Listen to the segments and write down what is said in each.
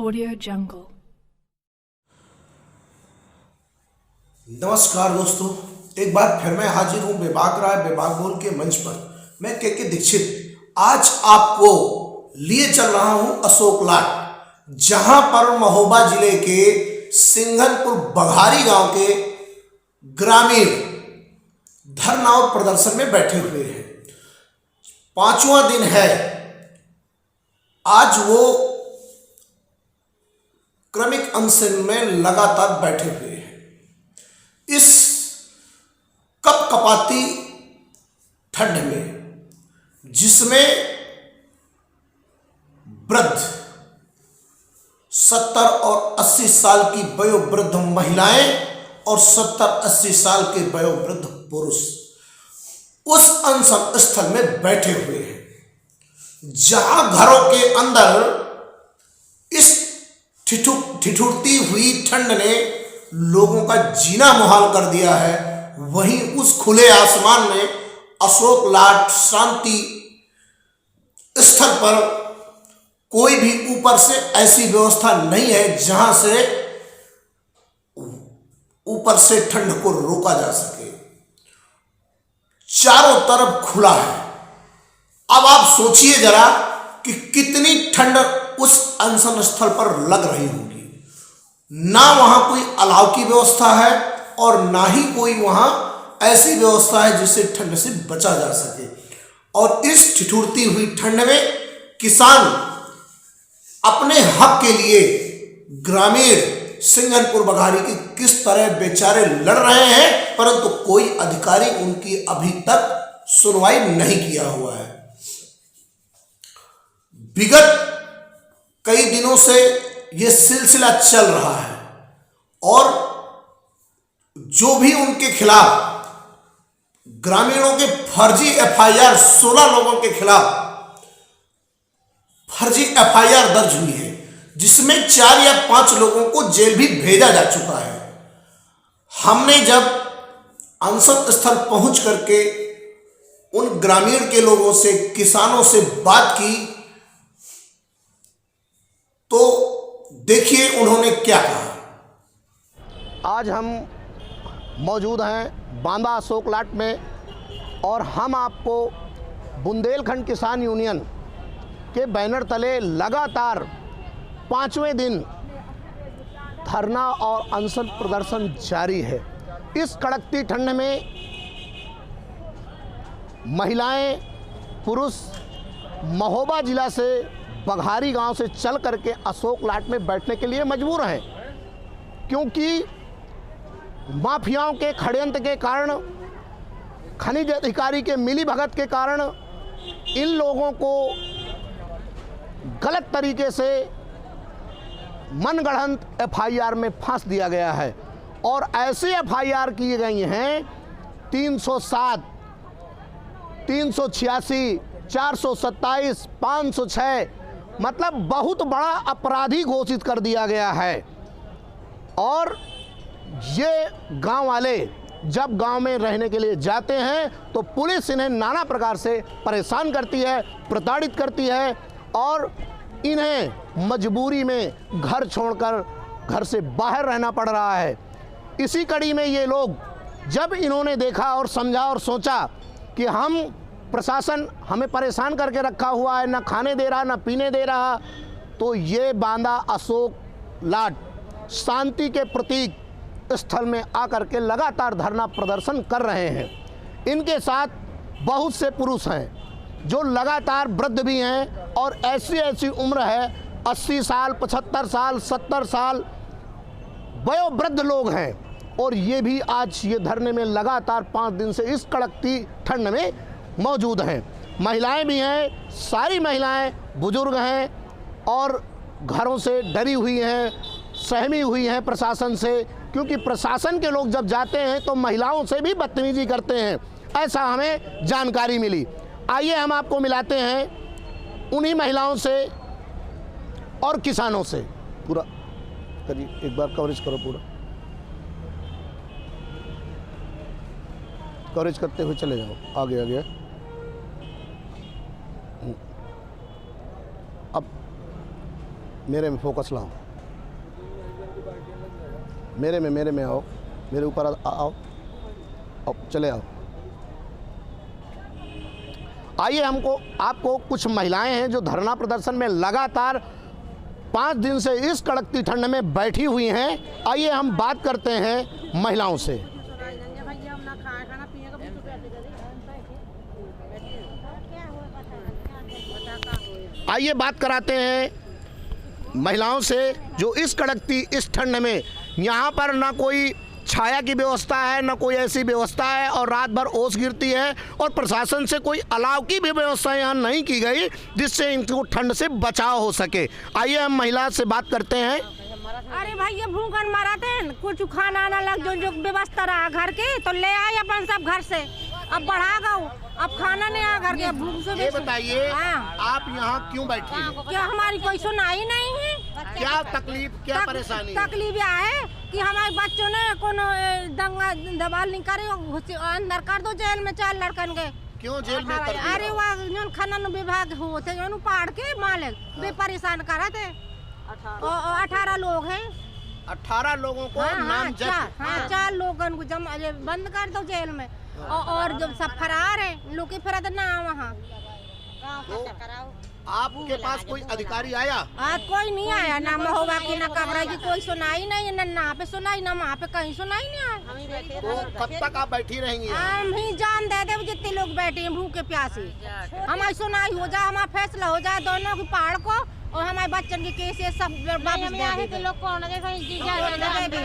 Audio Jungle। नमस्कार दोस्तों, एक बार फिर मैं हाजिर हूं बेबाक राय बेबाक बोल के मंच पर। मैं के दीक्षित आज आपको लिए चल रहा हूं अशोक लाट, जहां पर महोबा जिले के सिंघनपुर बघारी गांव के ग्रामीण धरना और प्रदर्शन में बैठे हुए हैं। 5वां दिन है। आज वो क्रमिक अनशन में लगातार बैठे हुए हैं। इस कपकपाती ठंड में, जिसमें वृद्ध 70 और 80 साल की वयोवृद्ध महिलाएं और 70-80 साल के वयोवृद्ध पुरुष उस अनशन स्थल में बैठे हुए हैं, जहां घरों के अंदर इस ठिठुरती हुई ठंड ने लोगों का जीना मुहाल कर दिया है। वहीं उस खुले आसमान में अशोक लाट शांति स्थल पर कोई भी ऊपर से ऐसी व्यवस्था नहीं है जहां से ऊपर से ठंड को रोका जा सके। चारों तरफ खुला है। अब आप सोचिए जरा कि कितनी ठंड उस अनशन स्थल पर लग रही होगी। ना वहां कोई अलाव की व्यवस्था है और ना ही कोई वहां ऐसी व्यवस्था है जिससे ठंड से बचा जा सके। और इस ठिठुरती हुई ठंड में किसान अपने हक के लिए ग्रामीण सिंघनपुर बघारी की किस तरह बेचारे लड़ रहे हैं, परंतु कोई अधिकारी उनकी अभी तक सुनवाई नहीं किया हुआ है। विगत कई दिनों से यह सिलसिला चल रहा है और जो भी उनके खिलाफ ग्रामीणों के फर्जी एफआईआर 16 लोगों के खिलाफ फर्जी एफआईआर दर्ज हुई है, जिसमें 4 या 5 लोगों को जेल भी भेजा जा चुका है। हमने जब अनशन स्थल पहुंच करके उन ग्रामीण के लोगों से, किसानों से बात की तो देखिए उन्होंने क्या कहा। आज हम मौजूद हैं बांदा अशोक लाट में और हम आपको बुंदेलखंड किसान यूनियन के बैनर तले लगातार 5वें दिन धरना और अनशन प्रदर्शन जारी है। इस कड़कती ठंड में महिलाएं, पुरुष महोबा जिला से बघारी गांव से चल करके अशोक लाट में बैठने के लिए मजबूर हैं, क्योंकि माफियाओं के षड्यंत्र के कारण, खनिज अधिकारी के मिलीभगत के कारण इन लोगों को गलत तरीके से मनगढ़ंत एफआईआर में फांस दिया गया है। और ऐसे एफआईआर की गई हैं 307, 386, 427, 506, मतलब बहुत बड़ा अपराधी घोषित कर दिया गया है। और ये गांव वाले जब गांव में रहने के लिए जाते हैं तो पुलिस इन्हें नाना प्रकार से परेशान करती है, प्रताड़ित करती है और इन्हें मजबूरी में घर छोड़कर घर से बाहर रहना पड़ रहा है। इसी कड़ी में ये लोग, जब इन्होंने देखा और समझा और सोचा कि हम प्रशासन हमें परेशान करके रखा हुआ है, ना खाने दे रहा, ना पीने दे रहा, तो ये बांदा अशोक लाट शांति के प्रतीक स्थल में आकर के लगातार धरना प्रदर्शन कर रहे हैं। इनके साथ बहुत से पुरुष हैं जो लगातार वृद्ध भी हैं और ऐसी उम्र है 80 साल, 75 साल, 70 साल वयोवृद्ध लोग हैं। और ये भी आज ये धरने में लगातार 5 दिन से इस कड़कती ठंड में मौजूद हैं। महिलाएं भी हैं, सारी महिलाएं बुजुर्ग हैं और घरों से डरी हुई हैं, सहमी हुई हैं प्रशासन से, क्योंकि प्रशासन के लोग जब जाते हैं तो महिलाओं से भी बदतमीजी करते हैं, ऐसा हमें जानकारी मिली। आइए हम आपको मिलाते हैं उन्हीं महिलाओं से और किसानों से। पूरा करिए, एक बार कवरेज करो, पूरा कवरेज करते हुए चले जाओ, आगे आगे। अब मेरे में फोकस लाओ, मेरे में आओ, मेरे ऊपर आओ, चले आओ। आइए आपको कुछ महिलाएं हैं जो धरना प्रदर्शन में लगातार 5 दिन से इस कड़कती ठंड में बैठी हुई हैं। आइए हम बात करते हैं महिलाओं से। आइए बात कराते हैं महिलाओं से जो इस कड़कती इस ठंड में यहाँ पर ना कोई छाया की व्यवस्था है, ना कोई ऐसी व्यवस्था है, और रात भर ओस गिरती है और प्रशासन से कोई अलाव की भी व्यवस्था यहाँ नहीं की गई जिससे इनको ठंड से बचाव हो सके। आइए हम महिला से बात करते हैं। अरे भाई ये भूखन मारा थे, कुछ खाना आना लग जो व्यवस्था रहा घर के तो ले आए अपन सब घर से, अब बढ़ा गऊ, अब खाना नहीं आया घर के, भूख से। ये बताइए आप यहाँ क्यों बैठी हैं? क्या हमारी कोई सुनाई नहीं है? क्या तकलीफ, क्या परेशानी? तकलीफ यह है कि हमारे बच्चों ने कोनो दंगा दबाल नहीं करे, अंदर कर दो जेल में 4 लड़कन के। क्यों जेल में कर दिया? अरे वह खनन विभाग होते पाड़ के मालिक वे परेशान करा थे। 18 लोग हैं। 18 लोगों को नाम जब्त। 4 लोगों को बंद कर दो जेल में, और जब सब फरार है लोग के फरार ना वहाँ। तो आपके पास कोई अधिकारी आया? आज कोई नहीं आया, ना महोबा की ना कबरा की कोई सुनाई नहीं, ना पे सुनाई, ना वहाँ पे कहीं सुनाई नहीं आया। तो कब तक आप बैठी रहेंगी? हम ही जान दे दे जितने लोग बैठे हैं भूखे प्यासे, हमारी सुनाई हो जाए, हमारा फैसला हो जाए दोनों की पहाड़ को, और हमारे बच्चन के केस ये सब वापस दे दे।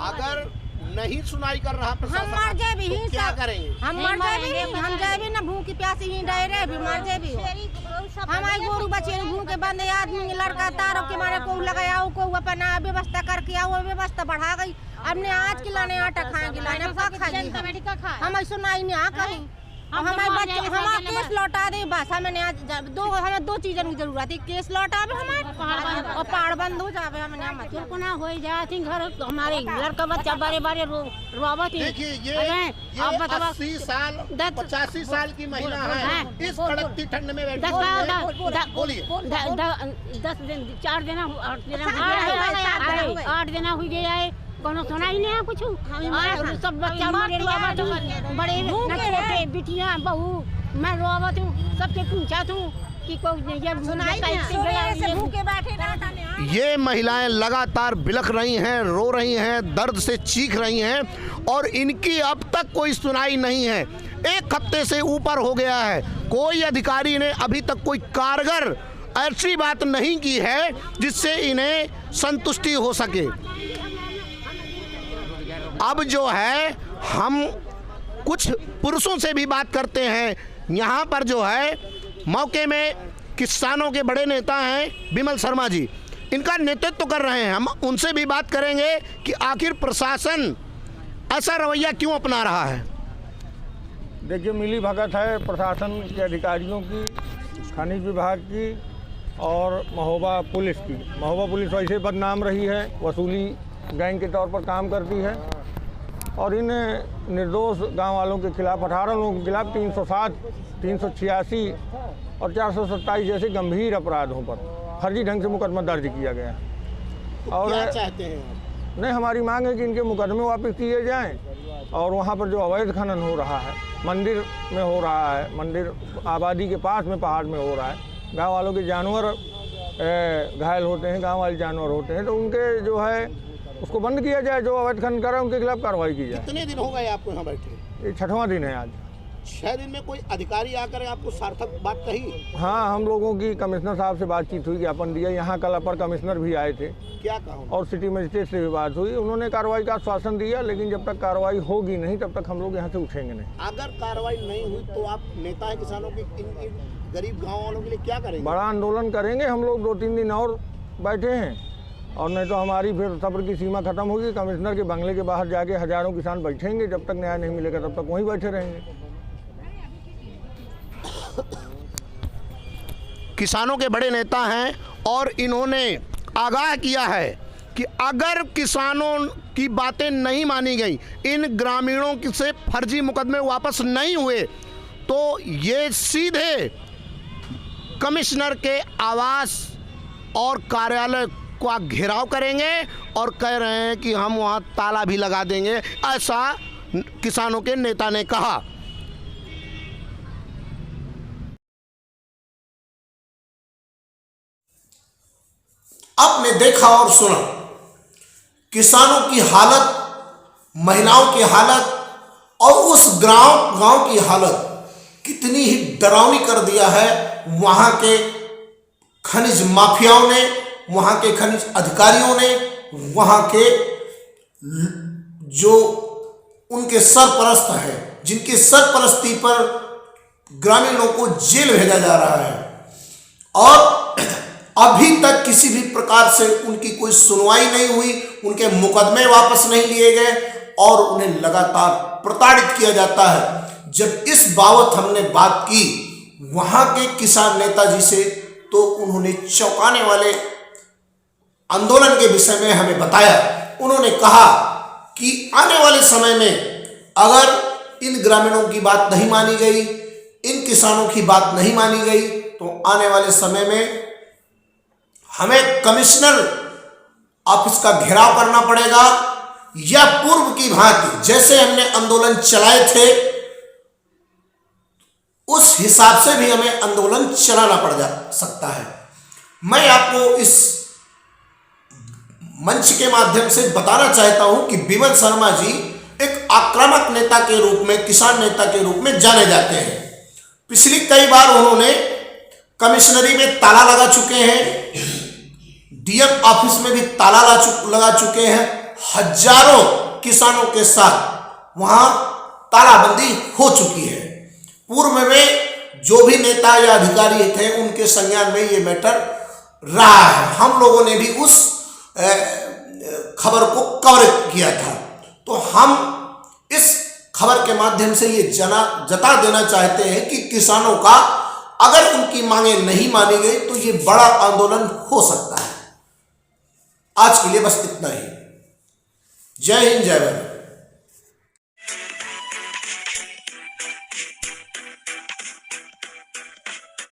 अगर नहीं सुनाई कर रहा प्रशासन, हम मर जाए भी, तो क्या करेंगे? हम मर जाए भी, हम जाए भी ना भूखी प्यासी ही रह रहे भी, मर जाए भी। हमारे गोरू बच्चे भूखे बंदे आदमी लड़का तारों के मारे को लगाया, को अपना व्यवस्था करके आओ, व्यवस्था बढ़ा गई। हमने आज के लाने आटा खाएंगे, लाने हमारी सुनाई नहीं आ कहीं। हमारे बच्चे हमारा केस लौटा दे बस, हमें आज हमें 2 चीजों की जरूरत है, केस लौटा दे हमारे और पहाड़ बंद हो जावे। हमें ना हो जाती घर हमारे लड़का बच्चा बारे रोवत। देखिए ये 80 साल 85 साल की महिला है, इस कड़कती ठंड में बैठी है। बोलिए 10 दिन 4 दिन 8 दिन हो गया है, कोनो सुनाई नहीं है कुछ। सब बच्चा बड़े छोटे बिटिया बहू, मैं रोवत हूँ, सबके पूछा हूँ कि कोई भूखे बैठे। ये महिलाएं लगातार बिलख रही हैं, रो रही हैं, दर्द से चीख रही हैं, और इनकी अब तक कोई सुनाई नहीं है। 1 हफ्ते से ऊपर हो गया है, कोई अधिकारी ने अभी तक कोई कारगर ऐसी बात नहीं की है जिससे इन्हें संतुष्टि हो सके। अब जो है हम कुछ पुरुषों से भी बात करते हैं। यहाँ पर जो है मौके में किसानों के बड़े नेता हैं विमल शर्मा जी, इनका नेतृत्व कर रहे हैं। हम उनसे भी बात करेंगे कि आखिर प्रशासन ऐसा रवैया क्यों अपना रहा है। देखिए मिली भगत है प्रशासन के अधिकारियों की, खनिज विभाग की और महोबा पुलिस की। महोबा पुलिस वैसे बदनाम रही है, वसूली गैंग के तौर पर काम करती है, और इन निर्दोष गांव वालों के खिलाफ 18 लोगों के खिलाफ 307, 386 और 427 जैसे गंभीर अपराधों पर फर्जी ढंग से मुकदमा दर्ज किया गया। और क्या चाहते हैं? नहीं, हमारी मांग है कि इनके मुकदमे वापस किए जाएं, और वहाँ पर जो अवैध खनन हो रहा है, मंदिर में हो रहा है, मंदिर आबादी के पास में पहाड़ में हो रहा है, गाँव वालों के जानवर घायल होते हैं, गाँव वाले जानवर होते हैं, तो उनके जो है उसको बंद किया जाए। जो अवैध खनन कर रहे हैं उनके खिलाफ कार्रवाई की जाए। कितने दिन हो गए आपको यहाँ बैठे? ये 6वां दिन है आज। 6 दिन में कोई अधिकारी आकर आपको सार्थक बात कही? हाँ, हम लोगों की कमिश्नर साहब से बातचीत हुई, ज्ञापन दिया। यहाँ कल अपर कमिश्नर भी आए थे। क्या कहा? और सिटी मजिस्ट्रेट से भी बात हुई, उन्होंने कार्रवाई का आश्वासन दिया, लेकिन जब तक कार्रवाई होगी नहीं तब तक हम लोग यहाँ से उठेंगे नहीं। अगर कार्रवाई नहीं हुई तो आप नेता है किसानों के, इन गरीब गाँव वालों के लिए क्या करेंगे? बड़ा आंदोलन करेंगे हम लोग। 2-3 दिन और बैठे हैं, और नहीं तो हमारी फिर सब्र की सीमा खत्म होगी। कमिश्नर के बंगले के बाहर जाके हजारों किसान बैठेंगे, जब तक न्याय नहीं मिलेगा तब तक वहीं बैठे रहेंगे। किसानों के बड़े नेता हैं और इन्होंने आगाह किया है कि अगर किसानों की बातें नहीं मानी गई, इन ग्रामीणों से फर्जी मुकदमे वापस नहीं हुए, तो ये सीधे कमिश्नर के आवास और कार्यालय का घेराव करेंगे और कह रहे हैं कि हम वहां ताला भी लगा देंगे, ऐसा किसानों के नेता ने कहा। आपने देखा और सुना किसानों की हालत, महिलाओं की हालत और उस गांव की हालत कितनी ही डरावनी कर दिया है वहां के खनिज माफियाओं ने, वहां के खनिज अधिकारियों ने, वहां के जो उनके सरपरस्त है, जिनकी सरपरस्ती पर ग्रामीणों को जेल भेजा जा रहा है और अभी तक किसी भी प्रकार से उनकी कोई सुनवाई नहीं हुई, उनके मुकदमे वापस नहीं लिए गए और उन्हें लगातार प्रताड़ित किया जाता है। जब इस बाबत हमने बात की वहां के किसान नेताजी से तो उन्होंने चौंकाने वाले आंदोलन के विषय में हमें बताया। उन्होंने कहा कि आने वाले समय में अगर इन ग्रामीणों की बात नहीं मानी गई, इन किसानों की बात नहीं मानी गई तो आने वाले समय में हमें कमिश्नर ऑफिस का घेराव करना पड़ेगा या पूर्व की भांति जैसे हमने आंदोलन चलाए थे उस हिसाब से भी हमें आंदोलन चलाना पड़ सकता है। मैं आपको इस मंच के माध्यम से बताना चाहता हूं कि विमल शर्मा जी एक आक्रामक नेता के रूप में, किसान नेता के रूप में जाने जाते हैं। पिछली कई बार उन्होंने कमिश्नरी में ताला लगा चुके हैं, डीएम ऑफिस में भी ताला लगा चुके हैं, हजारों किसानों के साथ वहां तालाबंदी हो चुकी है। पूर्व में जो भी नेता या अधिकारी थे उनके संज्ञान में ये मैटर रहा है, हम लोगों ने भी उस खबर को कवर किया था। तो हम इस खबर के माध्यम से ये जता देना चाहते हैं कि किसानों का अगर उनकी मांगे नहीं मानी गई तो ये बड़ा आंदोलन हो सकता है। आज के लिए बस इतना ही। जय हिंद, जय भारत।